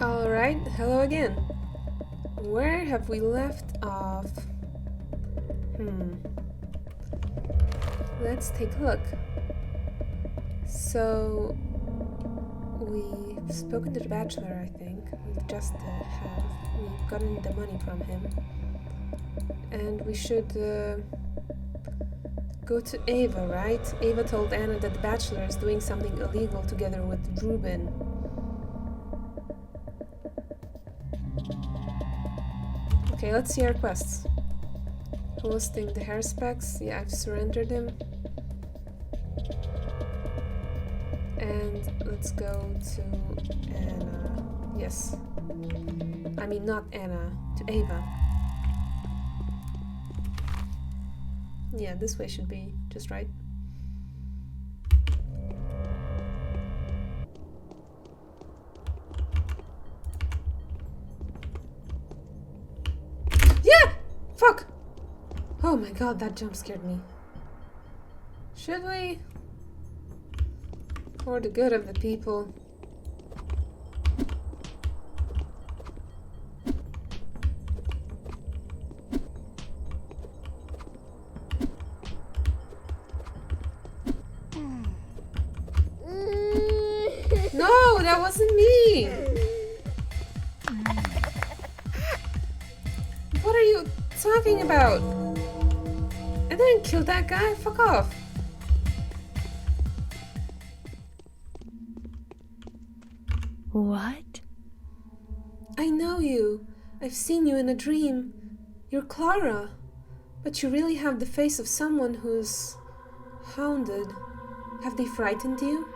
Alright, hello again. Where have we left off? Let's take a look. So, we've spoken to the bachelor, I think. We've gotten the money from him. And we should go to Ava, right? Ava told Anna that the bachelor is doing something illegal together with Ruben. Okay, let's see our quests. Hosting the hair specs. Yeah, I've surrendered him. And let's go to Anna. Yes. I mean, not Anna, to Ava. Yeah, this way should be just right. Yeah! Fuck! Oh my god, that jump scared me. Should we? For the good of the people. No, that wasn't me! What are you talking about? I didn't kill that guy, fuck off. What? I know you. I've seen you in a dream. You're Clara. But you really have the face of someone who's hounded. Have they frightened you?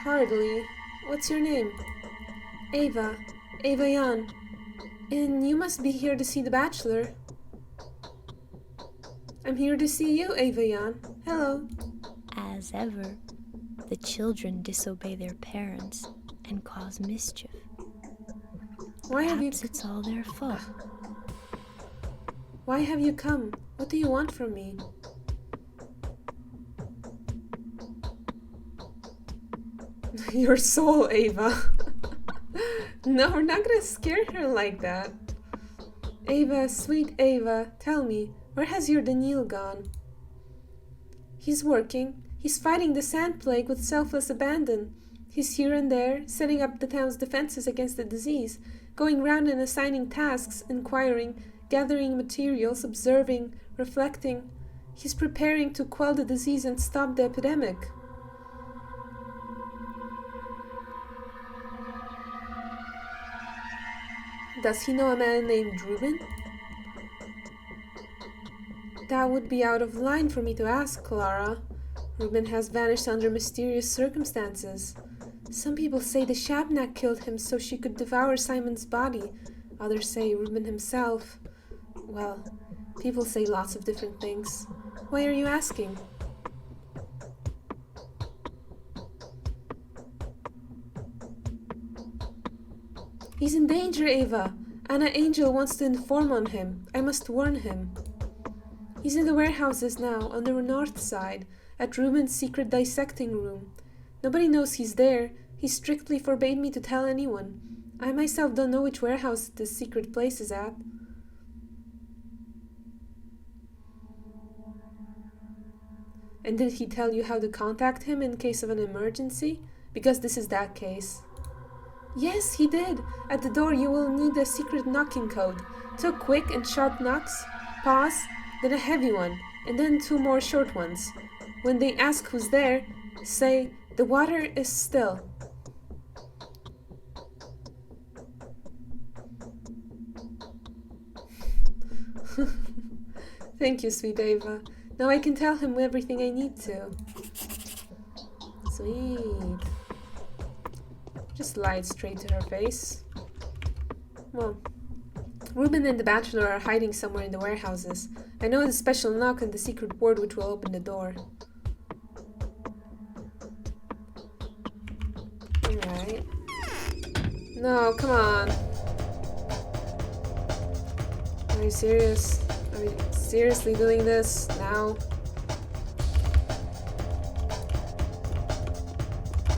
Hardly. What's your name? Ava. Ava Jan. And you must be here to see the bachelor. I'm here to see you, Ava Jan. Hello. As ever, the children disobey their parents and cause mischief. Why have you... Perhaps it's all their fault. Why have you come? What do you want from me? Your soul, Ava. No, we're not gonna scare her like that. Ava, sweet Ava, tell me, where has your Daniil gone? He's working. He's fighting the sand plague with selfless abandon. He's here and there, setting up the town's defenses against the disease, going round and assigning tasks, inquiring, gathering materials, observing, reflecting. He's preparing to quell the disease and stop the epidemic. Does he know a man named Ruben? That would be out of line for me to ask, Clara. Ruben has vanished under mysterious circumstances. Some people say the Shabnak killed him so she could devour Simon's body. Others say Ruben himself. Well, people say lots of different things. Why are you asking? He's in danger, Ava. Anna Angel wants to inform on him. I must warn him. He's in the warehouses now, on the north side, at Ruben's secret dissecting room. Nobody knows he's there. He strictly forbade me to tell anyone. I myself don't know which warehouse this secret place is at. And did he tell you how to contact him in case of an emergency? Because this is that case. Yes, he did. At the door you will need a secret knocking code. 2 quick and sharp knocks, pause, then a heavy one, and then 2 more short ones. When they ask who's there, say, "The water is still." Thank you, sweet Ava. Now I can tell him everything I need to. Sweet. Just lied straight to her face. Well, Ruben and the bachelor are hiding somewhere in the warehouses. I know the special knock and the secret word which will open the door. Alright. No, come on. Are you serious? Are you seriously doing this now?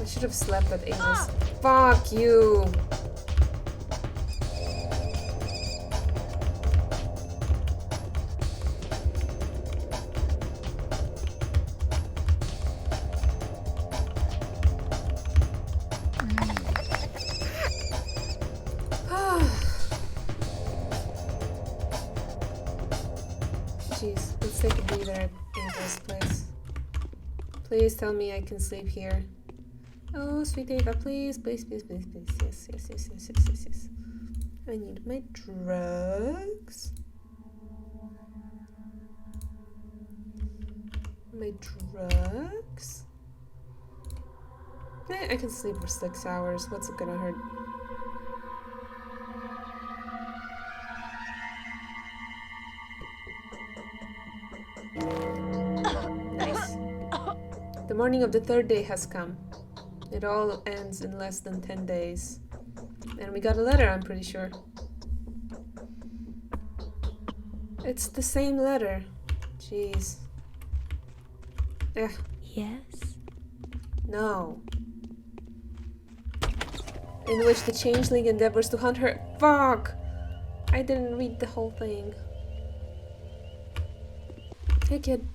I should have slept at Ava's. Fuck you! Jeez, let's take a breather at Ava's place. Please tell me I can sleep here. Oh, sweet Ava, please, please, please, please, please. Yes, yes, yes, yes, yes, yes, yes. I need my drugs. My drugs? I can sleep for 6 hours. What's it gonna hurt? Nice. The morning of the third day has come. It all ends in less than 10 days. And we got a letter, I'm pretty sure. It's the same letter. Jeez. Ugh. Yes? No. In which the Changeling endeavors to hunt her. Fuck! I didn't read the whole thing. Hey kid.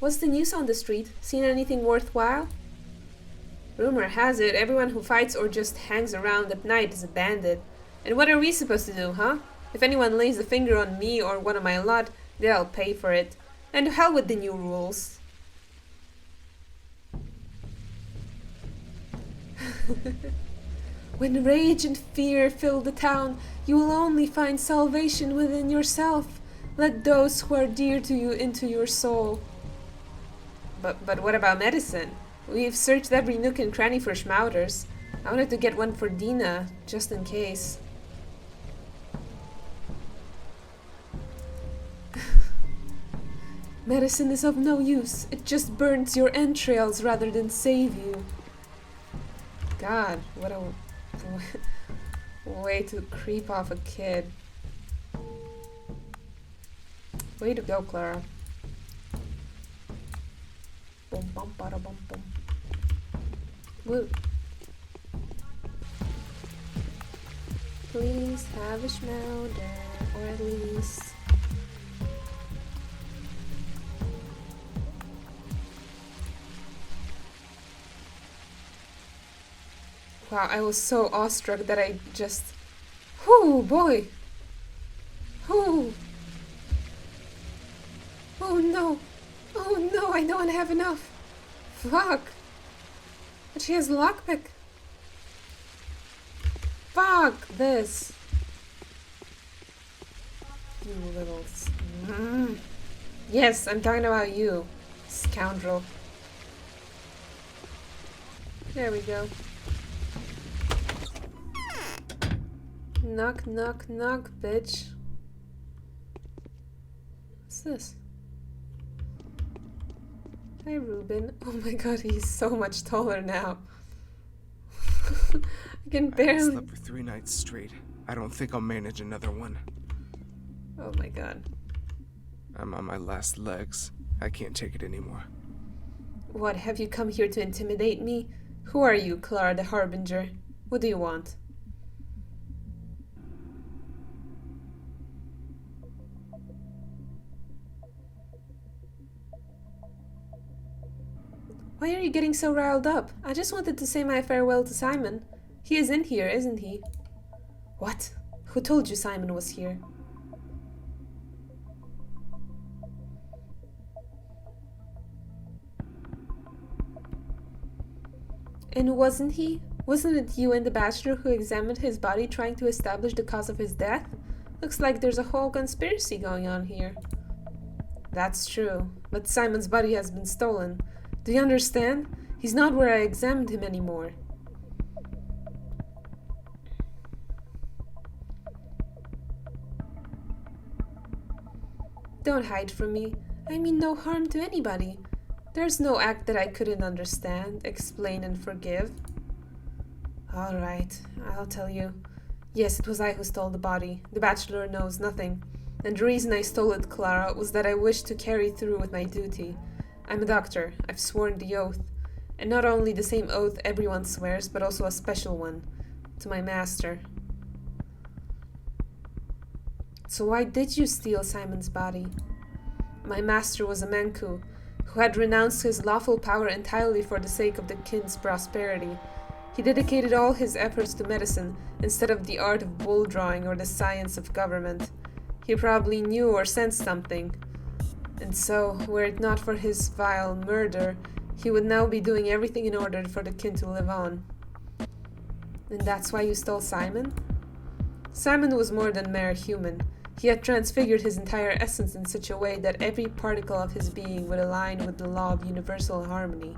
What's the news on the street? Seen anything worthwhile? Rumor has it everyone who fights or just hangs around at night is a bandit. And what are we supposed to do, huh? If anyone lays a finger on me or one of my lot, they'll pay for it. And to hell with the new rules. When rage and fear fill the town, you will only find salvation within yourself. Let those who are dear to you into your soul. But what about medicine? We've searched every nook and cranny for schmouters. I wanted to get one for Dina, just in case. Medicine is of no use. It just burns your entrails rather than save you. God, what a way to creep off a kid. Way to go, Clara. Boom, bum, bada, bum, bum. Woo. Please have a schmouder, or at least... Wow, I was so awestruck that I just... Oh boy! Oh! Oh no! Oh no, I don't have enough! Fuck! But she has lockpick! Fuck this! You little... Yes, I'm talking about you, scoundrel. There we go. Knock, knock, knock, bitch. What's this? Hi, Ruben. Oh my god, he's so much taller now. I can barely... I slept for 3 nights straight. I don't think I'll manage another one. Oh my god. I'm on my last legs. I can't take it anymore. What, have you come here to intimidate me? Who are you, Clara the Harbinger? What do you want? Why are you getting so riled up? I just wanted to say my farewell to Simon. He is in here, isn't he? What? Who told you Simon was here? And wasn't he? Wasn't it you and the bachelor who examined his body trying to establish the cause of his death? Looks like there's a whole conspiracy going on here. That's true, but Simon's body has been stolen. Do you understand? He's not where I examined him anymore. Don't hide from me. I mean no harm to anybody. There's no act that I couldn't understand, explain, and forgive. All right, I'll tell you. Yes, it was I who stole the body. The bachelor knows nothing. And the reason I stole it, Clara, was that I wished to carry through with my duty. I'm a doctor. I've sworn the oath. And not only the same oath everyone swears, but also a special one. To my master. So why did you steal Simon's body? My master was a Manku, who had renounced his lawful power entirely for the sake of the kin's prosperity. He dedicated all his efforts to medicine instead of the art of bull drawing or the science of government. He probably knew or sensed something. And so, were it not for his vile murder, he would now be doing everything in order for the kin to live on. And that's why you stole Simon? Simon was more than mere human. He had transfigured his entire essence in such a way that every particle of his being would align with the law of universal harmony.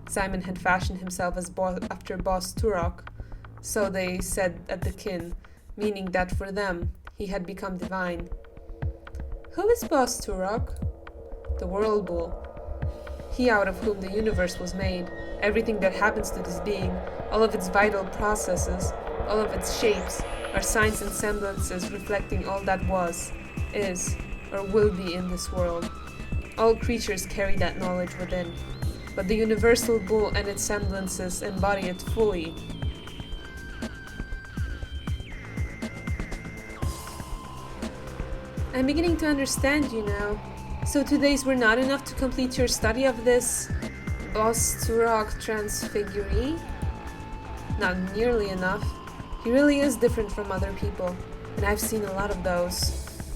Simon had fashioned himself as after Boss Turok, so they said at the kin, meaning that for them, he had become divine. Who is Boss Turok? The World Bull. He out of whom the universe was made, everything that happens to this being, all of its vital processes, all of its shapes, are signs and semblances reflecting all that was, is, or will be in this world. All creatures carry that knowledge within, but the universal bull and its semblances embody it fully. I'm beginning to understand you now. So 2 days were not enough to complete your study of this Boss Turok transfiguree? Not nearly enough. He really is different from other people, and I've seen a lot of those.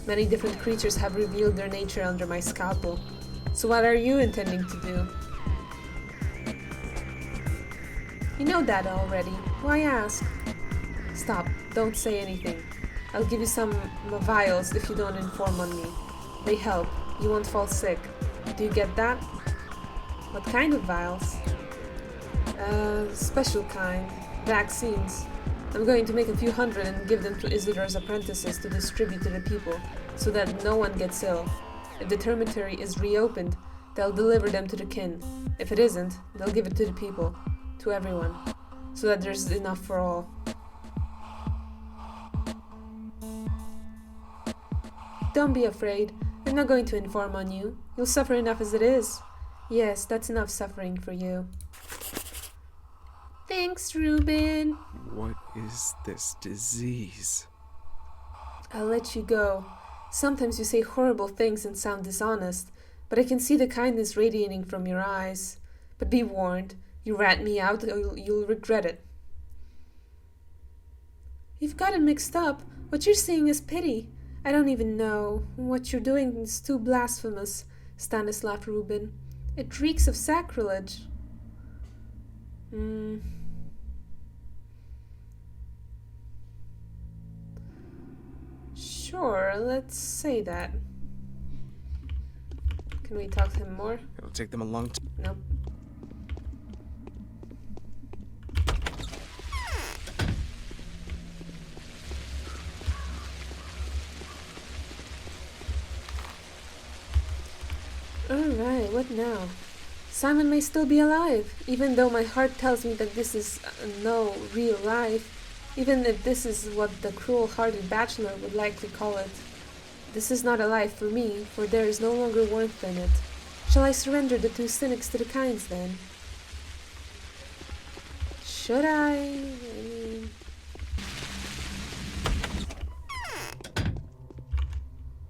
Many different creatures have revealed their nature under my scalpel. So what are you intending to do? You know that already. Why ask? Stop. Don't say anything. I'll give you some vials if you don't inform on me. They help. You won't fall sick. Do you get that? What kind of vials? Special kind. Vaccines. I'm going to make a few hundred and give them to Isidore's apprentices to distribute to the people, so that no one gets ill. If the termitary is reopened, they'll deliver them to the kin. If it isn't, they'll give it to the people, to everyone, so that there's enough for all. Don't be afraid. I'm not going to inform on you. You'll suffer enough as it is. Yes, that's enough suffering for you. Thanks, Reuben. What is this disease? I'll let you go. Sometimes you say horrible things and sound dishonest, but I can see the kindness radiating from your eyes. But be warned, you rat me out or you'll regret it. You've got it mixed up. What you're seeing is pity. I don't even know. What you're doing is too blasphemous, Stanislav Rubin. It reeks of sacrilege. Sure, let's say that. Can we talk to him more? It'll take them a long time. Nope. Alright, what now? Simon may still be alive, even though my heart tells me that this is no real life, even if this is what the cruel-hearted bachelor would likely call it. This is not a life for me, for there is no longer warmth in it. Shall I surrender the two cynics to the kinds, then? Should I mean...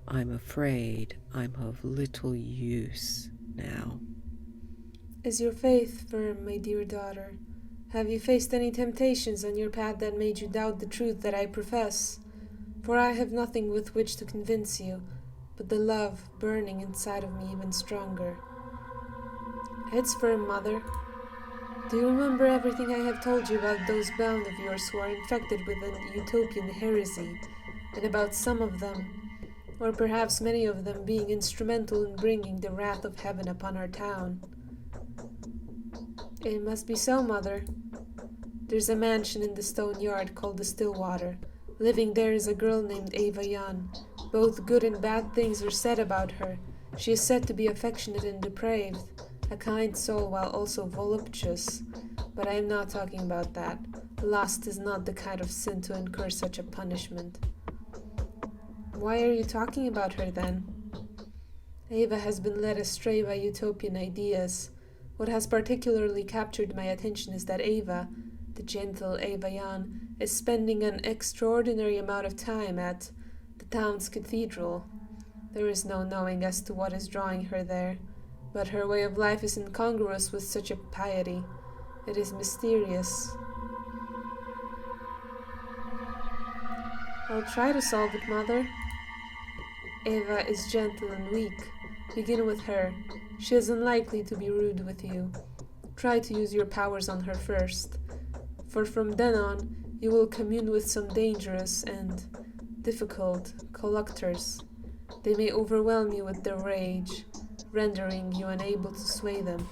I'm afraid I'm of little use now. Is your faith firm, my dear daughter? Have you faced any temptations on your path that made you doubt the truth that I profess? For I have nothing with which to convince you, but the love burning inside of me even stronger. It's firm, mother. Do you remember everything I have told you about those bound of yours who are infected with an utopian heresy, and about some of them, or perhaps many of them, being instrumental in bringing the wrath of heaven upon our town? It must be so, mother. There's a mansion in the stone yard called the Stillwater. Living there is a girl named Ava Yan. Both good and bad things are said about her. She is said to be affectionate and depraved, a kind soul while also voluptuous. But I am not talking about that. Lust is not the kind of sin to incur such a punishment. Why are you talking about her then? Ava has been led astray by utopian ideas. What has particularly captured my attention is that Ava, the gentle Ava Jan, is spending an extraordinary amount of time at the town's cathedral. There is no knowing as to what is drawing her there, but her way of life is incongruous with such a piety. It is mysterious. I'll try to solve it, Mother. Ava is gentle and weak. Begin with her. She is unlikely to be rude with you. Try to use your powers on her first, for from then on you will commune with some dangerous and difficult collectors. They may overwhelm you with their rage, rendering you unable to sway them.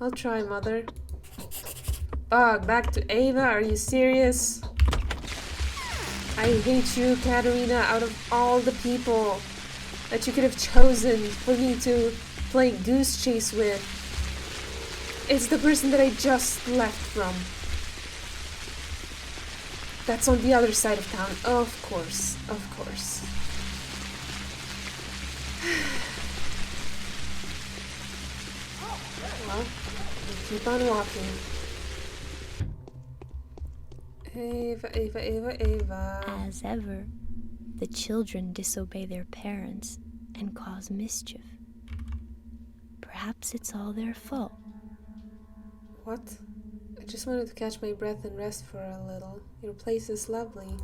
I'll try, Mother. Ugh, back to Ava, are you serious? I hate you, Katerina, out of all the people that you could have chosen for me to play Goose Chase with. It's the person that I just left from. That's on the other side of town. Of course, of course. Well, we keep on walking. Ava. As ever, the children disobey their parents and cause mischief. Perhaps it's all their fault. What? I just wanted to catch my breath and rest for a little. Your place is lovely.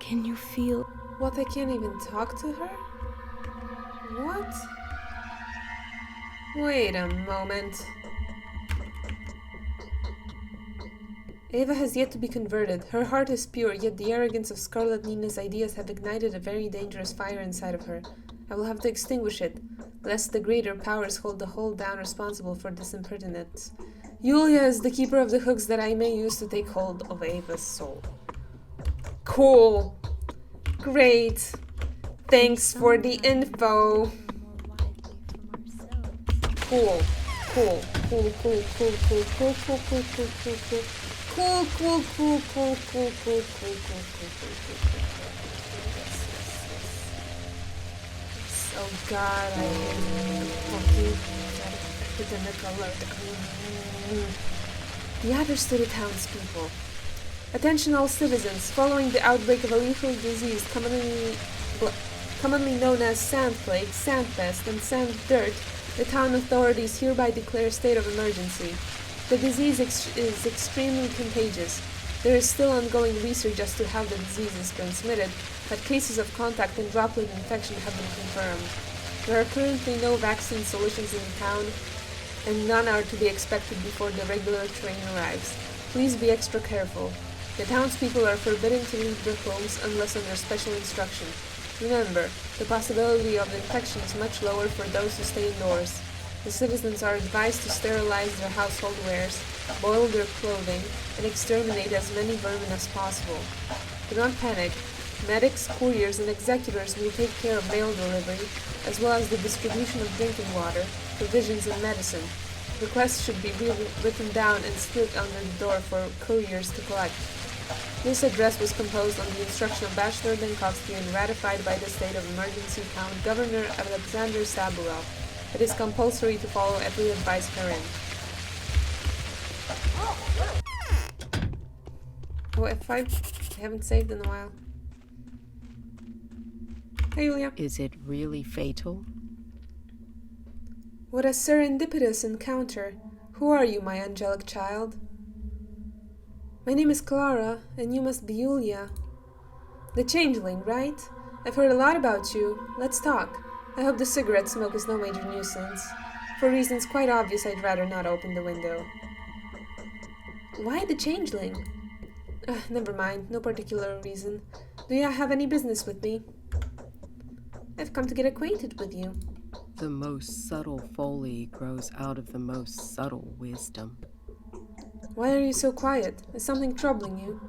Can you feel? What, I can't even talk to her? What? Wait a moment. Ava has yet to be converted. Her heart is pure, yet the arrogance of Scarlet Nina's ideas have ignited a very dangerous fire inside of her. I will have to extinguish it, lest the greater powers hold the whole down responsible for this impertinence. Yulia is the keeper of the hooks that I may use to take hold of Ava's soul. Cool. Great. Thanks for the info. Cool. Cool. Cool, cool, cool, cool, cool, cool, cool, cool, cool, cool. Cool, cool, cool, cool, cool, cool, cool, cool. Oh God, I hate fucking epidemic alert. The address to the townspeople. Attention all citizens, following the outbreak of a lethal disease commonly known as sand plague, sand pest, and sand dirt, the town authorities hereby declare state of emergency. The disease is extremely contagious. There is still ongoing research as to how the disease is transmitted, but cases of contact and droplet infection have been confirmed. There are currently no vaccine solutions in the town, and none are to be expected before the regular train arrives. Please be extra careful. The townspeople are forbidden to leave their homes unless under special instruction. Remember, the possibility of infection is much lower for those who stay indoors. The citizens are advised to sterilize their household wares, boil their clothing, and exterminate as many vermin as possible. Do not panic. Medics, couriers, and executors will take care of mail delivery, as well as the distribution of drinking water, provisions, and medicine. Requests should be written down and stuck under the door for couriers to collect. This address was composed on the instruction of Bachelor Benkovsky and ratified by the state of emergency Count Governor Alexander Saburov. It is compulsory to follow every advice herein. Oh, F5? I haven't saved in a while. Hey, Julia. Is it really fatal? What a serendipitous encounter. Who are you, my angelic child? My name is Clara, and you must be Yulia. The Changeling, right? I've heard a lot about you. Let's talk. I hope the cigarette smoke is no major nuisance. For reasons quite obvious, I'd rather not open the window. Why the Changeling? Never mind, no particular reason. Do you have any business with me? I've come to get acquainted with you. The most subtle folly grows out of the most subtle wisdom. Why are you so quiet? Is something troubling you?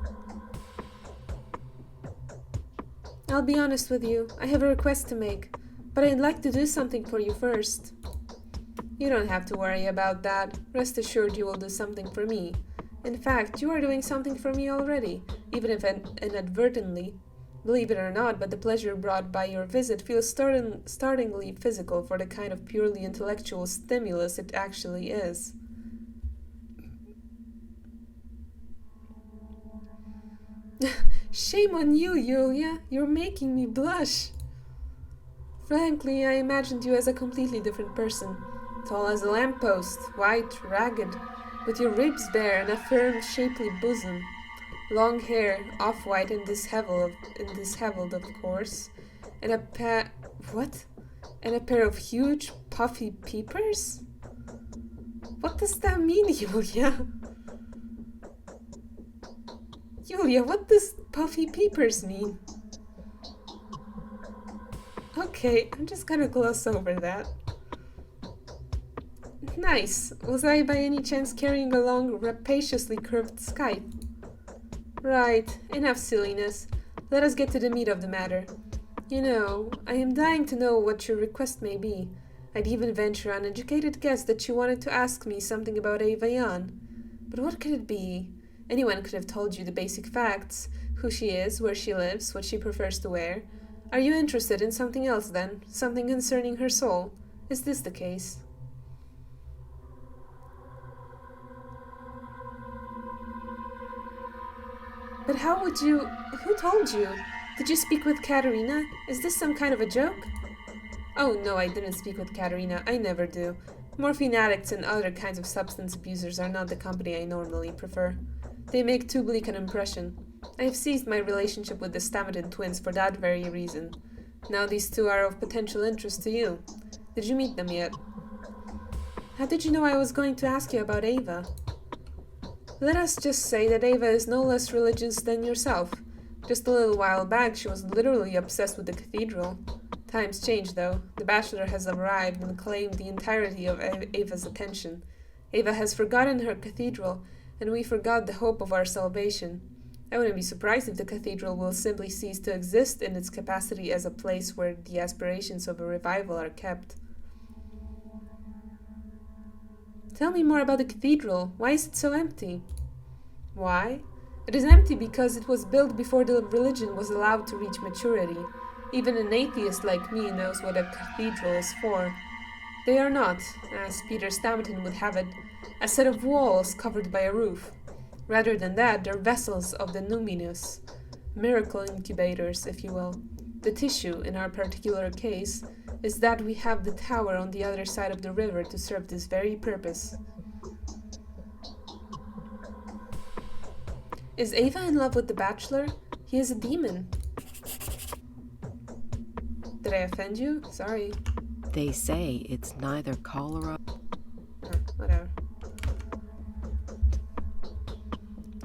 I'll be honest with you. I have a request to make, but I'd like to do something for you first. You don't have to worry about that. Rest assured you will do something for me. In fact, you are doing something for me already, even if inadvertently. Believe it or not, but the pleasure brought by your visit feels startlingly physical for the kind of purely intellectual stimulus it actually is. Shame on you, Yulia. You're making me blush. Frankly, I imagined you as a completely different person. Tall as a lamppost, white, ragged, with your ribs bare and a firm, shapely bosom. Long hair, off-white and disheveled, of course. And a pair... What? And a pair of huge, puffy peepers? What does that mean, Yulia? Yulia, what does puffy peepers mean? Okay, I'm just gonna gloss over that. Nice. Was I by any chance carrying a long, rapaciously curved scythe? Right, enough silliness. Let us get to the meat of the matter. You know, I am dying to know what your request may be. I'd even venture an educated guess that you wanted to ask me something about Eva Jan. But what could it be? Anyone could have told you the basic facts. Who she is, where she lives, what she prefers to wear. Are you interested in something else then? Something concerning her soul? Is this the case? But how would you... Who told you? Did you speak with Katerina? Is this some kind of a joke? Oh, no, I didn't speak with Katerina. I never do. Morphine addicts and other kinds of substance abusers are not the company I normally prefer. They make too bleak an impression. I have ceased my relationship with the Stamatan twins for that very reason. Now these two are of potential interest to you. Did you meet them yet? How did you know I was going to ask you about Ava? Let us just say that Ava is no less religious than yourself. Just a little while back she was literally obsessed with the cathedral. Times change though. The bachelor has arrived and claimed the entirety of Ava's attention. Ava has forgotten her cathedral, and we forgot the hope of our salvation. I wouldn't be surprised if the cathedral will simply cease to exist in its capacity as a place where the aspirations of a revival are kept. Tell me more about the cathedral. Why is it so empty? Why? It is empty because it was built before the religion was allowed to reach maturity. Even an atheist like me knows what a cathedral is for. They are not, as Peter Stamton would have it, a set of walls covered by a roof. Rather than that, they're vessels of the numinous, miracle incubators, if you will. The tissue, in our particular case, is that we have the tower on the other side of the river to serve this very purpose. Is Ava in love with the bachelor? He is a demon. Did I offend you? Sorry. They say it's neither cholera. Whatever.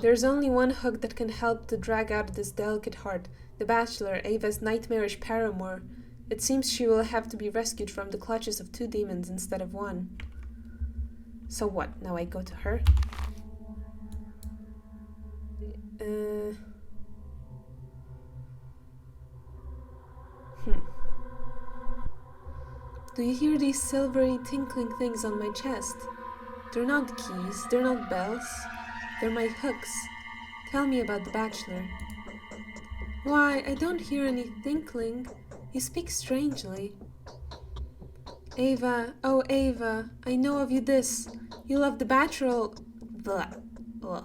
There's only one hook that can help to drag out this delicate heart. The bachelor, Ava's nightmarish paramour. It seems she will have to be rescued from the clutches of two demons instead of one. So what? Now I go to her? Do you hear these silvery tinkling things on my chest? They're not keys, they're not bells. They're my hooks. Tell me about the bachelor. Why, I don't hear any tinkling. You speak strangely. Ava, oh Ava, I know of you this. You love the bachelor. Blah, blah.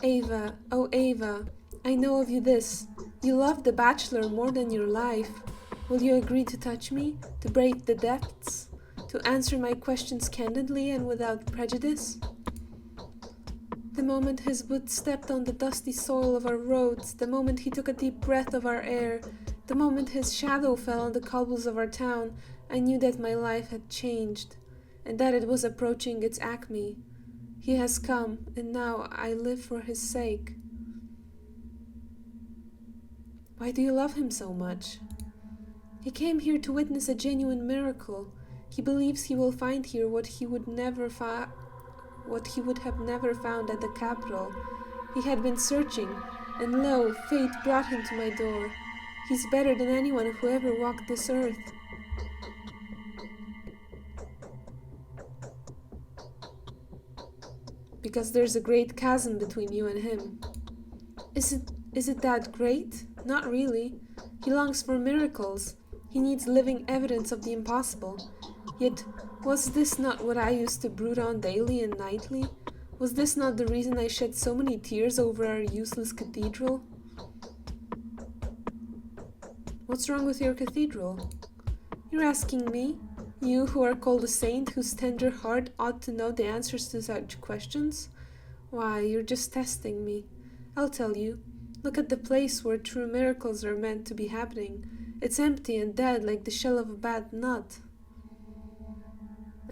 Ava, oh Ava, I know of you this. You love the bachelor more than your life. Will you agree to touch me, to brave the depths, to answer my questions candidly and without prejudice? The moment his boot stepped on the dusty soil of our roads, the moment he took a deep breath of our air, the moment his shadow fell on the cobbles of our town, I knew that my life had changed, and that it was approaching its acme. He has come, and now I live for his sake. Why do you love him so much? He came here to witness a genuine miracle. He believes he will find here what he would have never found at the capital. He had been searching, and lo, fate brought him to my door. He's better than anyone who ever walked this earth. Because there's a great chasm between you and him. Is it that great? Not really. He longs for miracles. He needs living evidence of the impossible. Yet, was this not what I used to brood on daily and nightly? Was this not the reason I shed so many tears over our useless cathedral? What's wrong with your cathedral? You're asking me? You who are called a saint, whose tender heart ought to know the answers to such questions? Why, you're just testing me. I'll tell you. Look at the place where true miracles are meant to be happening. It's empty and dead like the shell of a bad nut.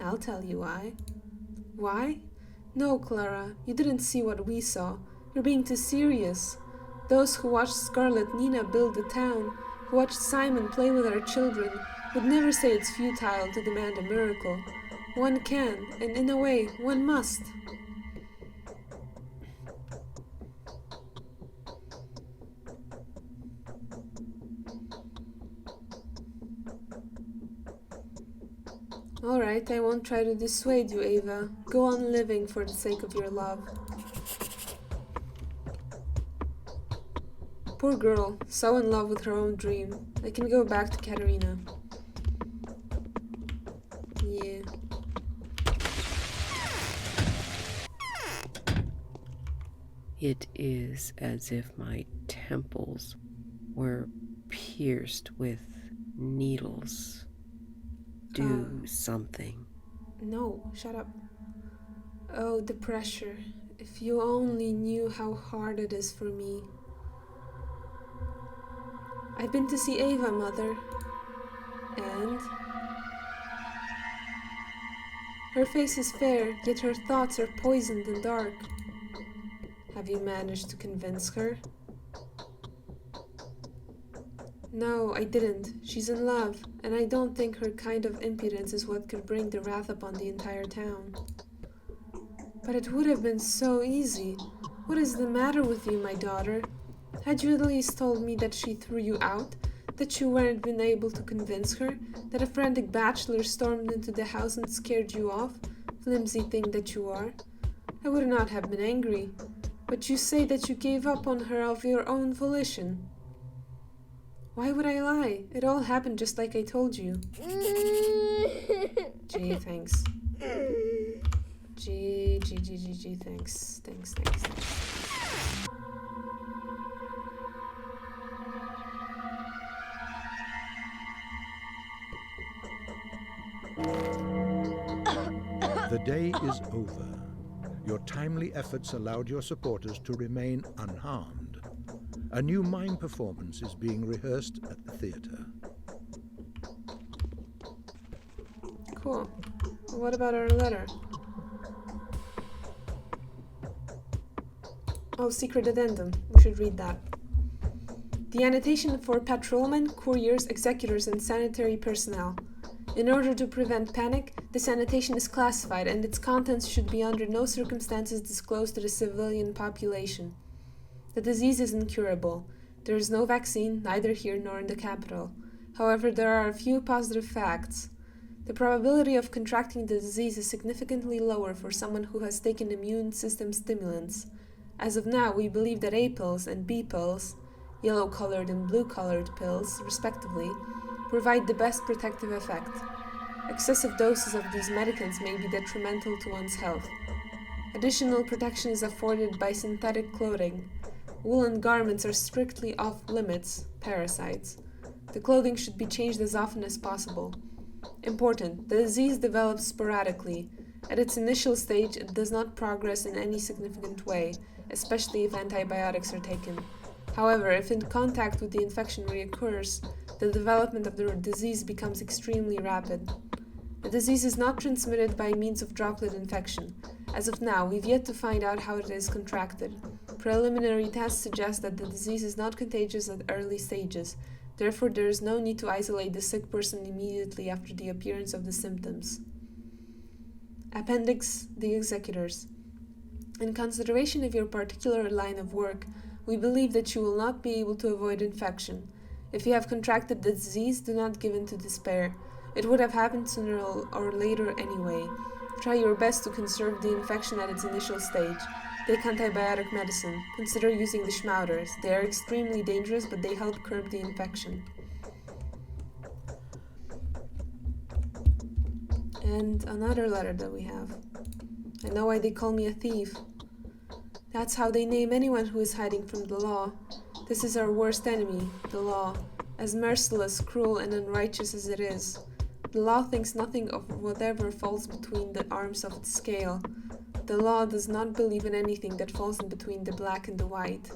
I'll tell you why. Why? No, Clara, you didn't see what we saw. You're being too serious. Those who watched Scarlet Nina build the town, who watched Simon play with our children, would never say it's futile to demand a miracle. One can, and in a way, one must. All right, I won't try to dissuade you, Ava. Go on living for the sake of your love. Poor girl, so in love with her own dream. I can go back to Katerina. Yeah. It is as if my temples were pierced with needles. Do something. No, shut up. Oh, the pressure. If you only knew how hard it is for me. I've been to see Ava, Mother. And? Her face is fair, yet her thoughts are poisoned and dark. Have you managed to convince her? No, I didn't. She's in love, and I don't think her kind of impudence is what could bring the wrath upon the entire town. But it would have been so easy. What is the matter with you, my daughter? Had you at least told me that she threw you out, that you weren't been able to convince her, that a frantic bachelor stormed into the house and scared you off, flimsy thing that you are, I would not have been angry. But you say that you gave up on her of your own volition. Why would I lie? It all happened just like I told you. Gee, thanks. Gee, thanks. Thanks. The day is over. Your timely efforts allowed your supporters to remain unharmed. A new mime performance is being rehearsed at the theater. Cool. What about our letter? Oh, secret addendum. We should read that. The annotation for patrolmen, couriers, executors, and sanitary personnel. In order to prevent panic, this annotation is classified and its contents should be under no circumstances disclosed to the civilian population. The disease is incurable. There is no vaccine, neither here nor in the capital. However, there are a few positive facts. The probability of contracting the disease is significantly lower for someone who has taken immune system stimulants. As of now, we believe that A pills and B pills, yellow-colored and blue-colored pills, respectively, provide the best protective effect. Excessive doses of these medicaments may be detrimental to one's health. Additional protection is afforded by synthetic clothing. Woolen garments are strictly off-limits, parasites. The clothing should be changed as often as possible. Important, the disease develops sporadically. At its initial stage, it does not progress in any significant way, especially if antibiotics are taken. However, if in contact with the infection reoccurs, the development of the disease becomes extremely rapid. The disease is not transmitted by means of droplet infection. As of now, we've yet to find out how it is contracted. Preliminary tests suggest that the disease is not contagious at early stages. Therefore, there is no need to isolate the sick person immediately after the appearance of the symptoms. Appendix: the executors. In consideration of your particular line of work, we believe that you will not be able to avoid infection. If you have contracted the disease, do not give in to despair. It would have happened sooner or later anyway. Try your best to conserve the infection at its initial stage. Take antibiotic medicine. Consider using the schmouters. They are extremely dangerous, but they help curb the infection. And another letter that we have. I know why they call me a thief. That's how they name anyone who is hiding from the law. This is our worst enemy, the law. As merciless, cruel, and unrighteous as it is. The law thinks nothing of whatever falls between the arms of the scale. The law does not believe in anything that falls in between the black and the white.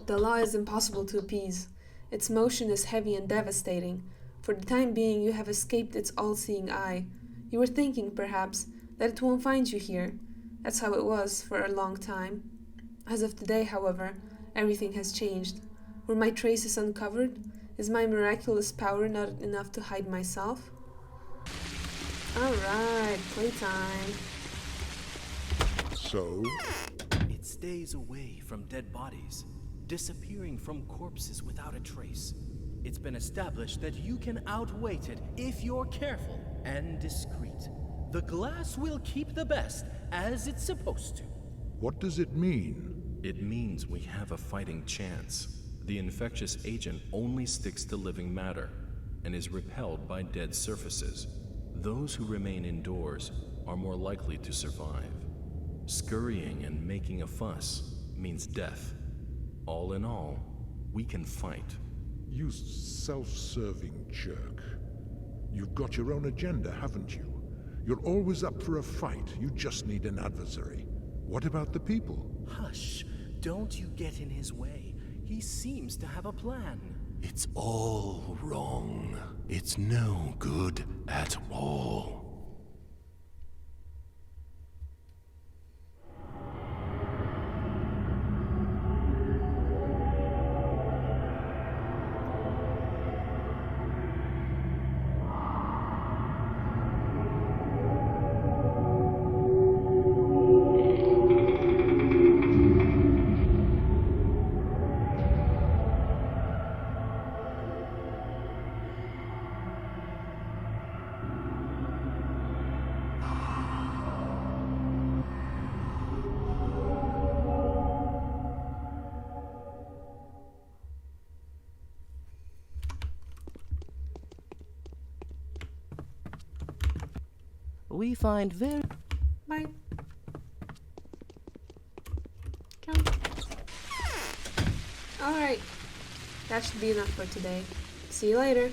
The law is impossible to appease. Its motion is heavy and devastating. For the time being, you have escaped its all-seeing eye. You were thinking, perhaps, that it won't find you here. That's how it was for a long time. As of today, however, everything has changed. Were my traces uncovered? Is my miraculous power not enough to hide myself? Alright, playtime. So, It stays away from dead bodies, disappearing from corpses without a trace. It's been established that you can outweight it if you're careful and discreet. The glass will keep the best, as it's supposed to. what does it mean? It means we have a fighting chance. The infectious agent only sticks to living matter and is repelled by dead surfaces. Those who remain indoors are more likely to survive. Scurrying and making a fuss means death. All in all, we can fight. You self-serving jerk. You've got your own agenda, haven't you? You're always up for a fight. You just need an adversary. What about the people? Hush, don't you get in his way. He seems to have a plan. It's all wrong. It's no good at all. We find very... Bye. Jump. Alright. That should be enough for today. See you later.